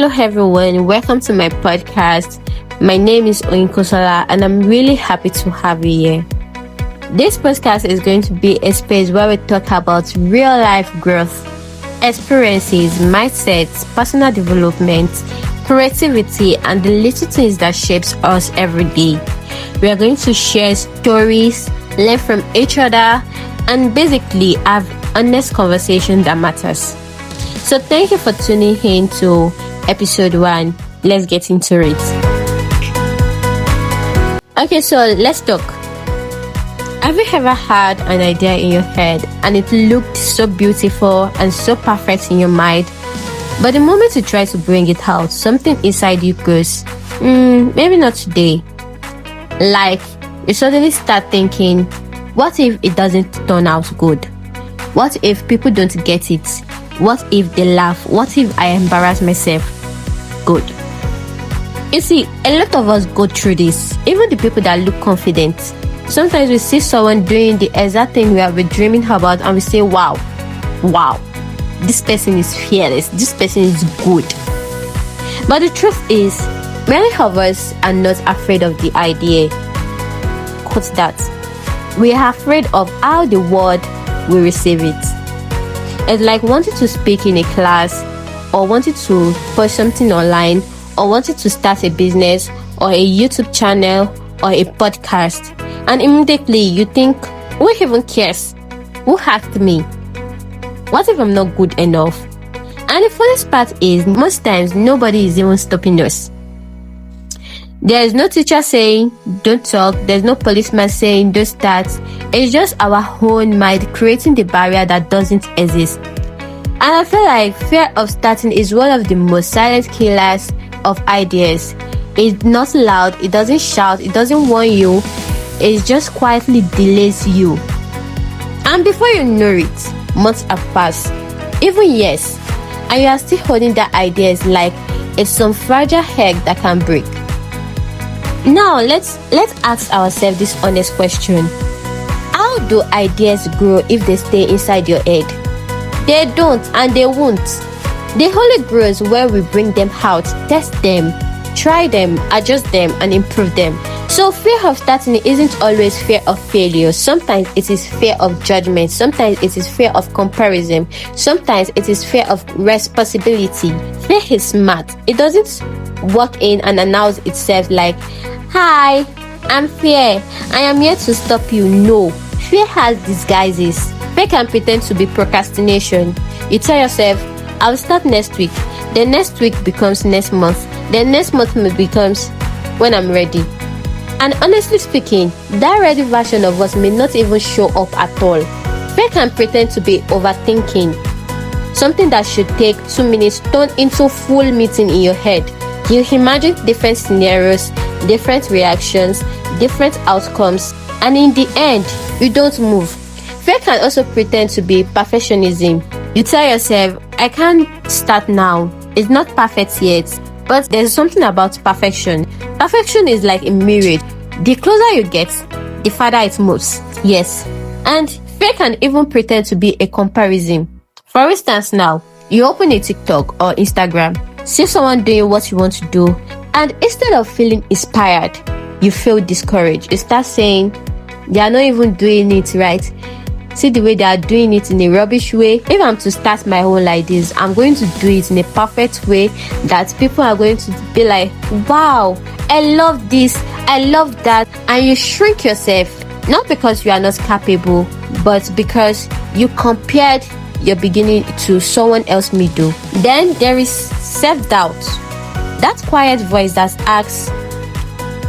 Hello everyone, welcome to my podcast. My name is Oyinkosola and I'm really happy to have you here. This podcast is going to be a space where we talk about real life growth, experiences, mindsets, personal development, creativity, and the little things that shapes us every day. We are going to share stories, learn from each other, and basically have honest conversation that matters. So thank you for tuning in to episode 1. Let's get into it. Okay, so let's talk. Have you ever had an idea in your head and it looked so beautiful and so perfect in your mind, but the moment you try to bring it out, something inside you goes, maybe not today. Like, you suddenly start thinking, what if it doesn't turn out good? What if people don't get it? What if they laugh? What if I embarrass myself? Good. You see, a lot of us go through this. Even the people that look confident. Sometimes we see someone doing the exact thing we have been dreaming about and we say, wow, this person is fearless. This person is good. But the truth is, many of us are not afraid of the idea. Quote that. We are afraid of how the world will receive it. It's like wanting to speak in a class, or wanting to post something online, or wanting to start a business, or a YouTube channel, or a podcast. And immediately you think, who even cares? Who asked me? What if I'm not good enough? And the funniest part is, most times nobody is even stopping us. There is no teacher saying, don't talk. There's no policeman saying, don't start. It's just our own mind creating the barrier that doesn't exist. And I feel like fear of starting is one of the most silent killers of ideas. It's not loud, it doesn't shout, it doesn't warn you. It just quietly delays you. And before you know it, months have passed, even years, and you are still holding that ideas like it's some fragile egg that can break. Now let's ask ourselves this honest question. How do ideas grow if they stay inside your head? They don't, and they won't. They only grow when we bring them out, test them, try them, adjust them, and improve them. So fear of starting isn't always fear of failure. Sometimes it is fear of judgment. Sometimes it is fear of comparison. Sometimes it is fear of responsibility. Fear is smart. It doesn't walk in and announce itself like, hi, I'm fear. I am here to stop you. No. Fear has disguises. Fear can pretend to be procrastination. You tell yourself, I'll start next week. Then next week becomes next month. Then next month becomes when I'm ready. And honestly speaking, that ready version of us may not even show up at all. Fear can pretend to be overthinking. Something that should take 2 minutes turn into full meeting in your head. You imagine different scenarios, different reactions, different outcomes, and in the end, you don't move. Fear can also pretend to be perfectionism. You tell yourself, I can't start now. It's not perfect yet. But there's something about perfection. Perfection is like a mirror. The closer you get, the farther it moves. Yes. And fear can even pretend to be a comparison. For instance now, you open a TikTok or Instagram, see someone doing what you want to do, and instead of feeling inspired, you feel discouraged. You start saying, they are not even doing it right. See the way they are doing it in a rubbish way. If I'm to start my own like this, I'm going to do it in a perfect way that people are going to be like, wow, I love this, I love that. And you shrink yourself, not because you are not capable, but because you compared your beginning to someone else middle. Then there is self-doubt. That quiet voice that asks,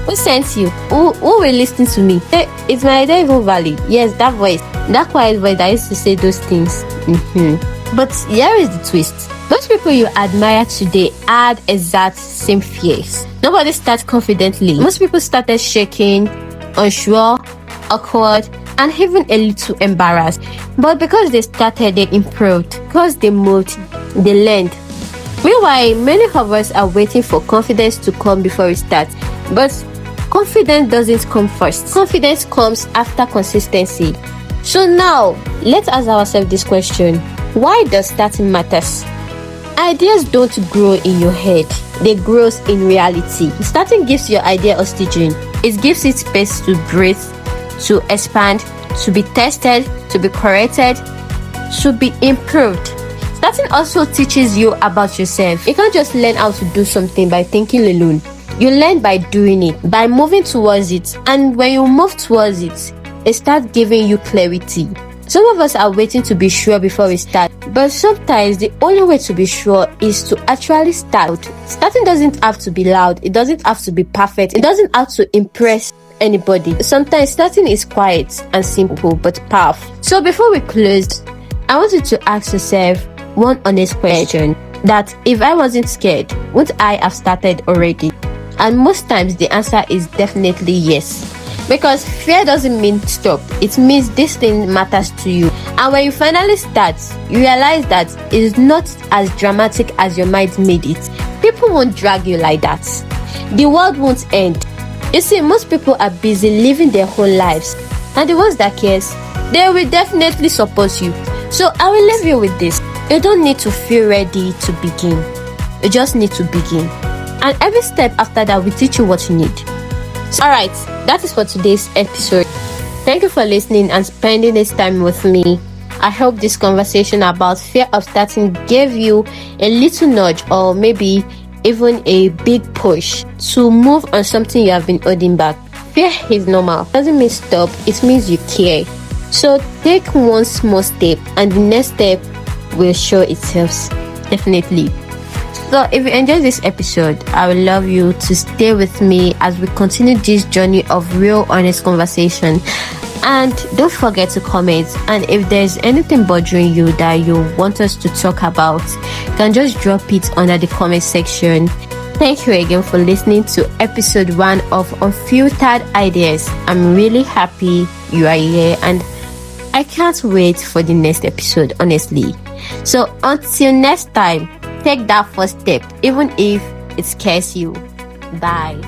who sent you? Who will listen to me? Is my idea even valid? Yes, that voice. That quiet voice that used to say those things. But here is the twist. Most people you admire today had exact same fears. Nobody starts confidently. Most people started shaking, unsure, awkward, and even a little embarrassed. But because they started, they improved. Because they moved, they learned. Meanwhile, many of us are waiting for confidence to come before we start. But confidence doesn't come first. Confidence comes after consistency. So now, let's ask ourselves this question. Why does starting matters? Ideas don't grow in your head, they grow in reality. Starting gives your idea oxygen. It gives it space to breathe, to expand, to be tested, to be corrected, to be improved. Starting also teaches you about yourself. You can't just learn how to do something by thinking alone. You learn by doing it, by moving towards it. And when you move towards it, it starts giving you clarity. Some of us are waiting to be sure before we start, but sometimes the only way to be sure is to actually start. Starting doesn't have to be loud, it doesn't have to be perfect, it doesn't have to impress anybody. Sometimes starting is quiet and simple but powerful. So before we close, I want you to ask yourself one honest question, that if I wasn't scared, would I have started already? And most times the answer is definitely yes. Because fear doesn't mean stop. It means this thing matters to you. And when you finally start, you realize that it's not as dramatic as your mind made it. People won't drag you like that. The world won't end. You see, most people are busy living their whole lives. And the ones that cares, they will definitely support you. So I will leave you with this. You don't need to feel ready to begin. You just need to begin. And every step after that will teach you what you need. Alright, that is for today's episode. Thank you for listening and spending this time with me. I hope this conversation about fear of starting gave you a little nudge, or maybe even a big push to move on something you have been holding back. Fear is normal. It doesn't mean stop, it means you care. So take one small step and the next step will show itself. Definitely. So if you enjoyed this episode, I would love you to stay with me as we continue this journey of real honest conversation. And don't forget to comment, and if there's anything bothering you that you want us to talk about, you can just drop it under the comment section. Thank you again for listening to episode 1 of Unfiltered Ideas. I'm really happy you are here, and I can't wait for the next episode, honestly. So until next time, take that first step, even if it scares you. Bye.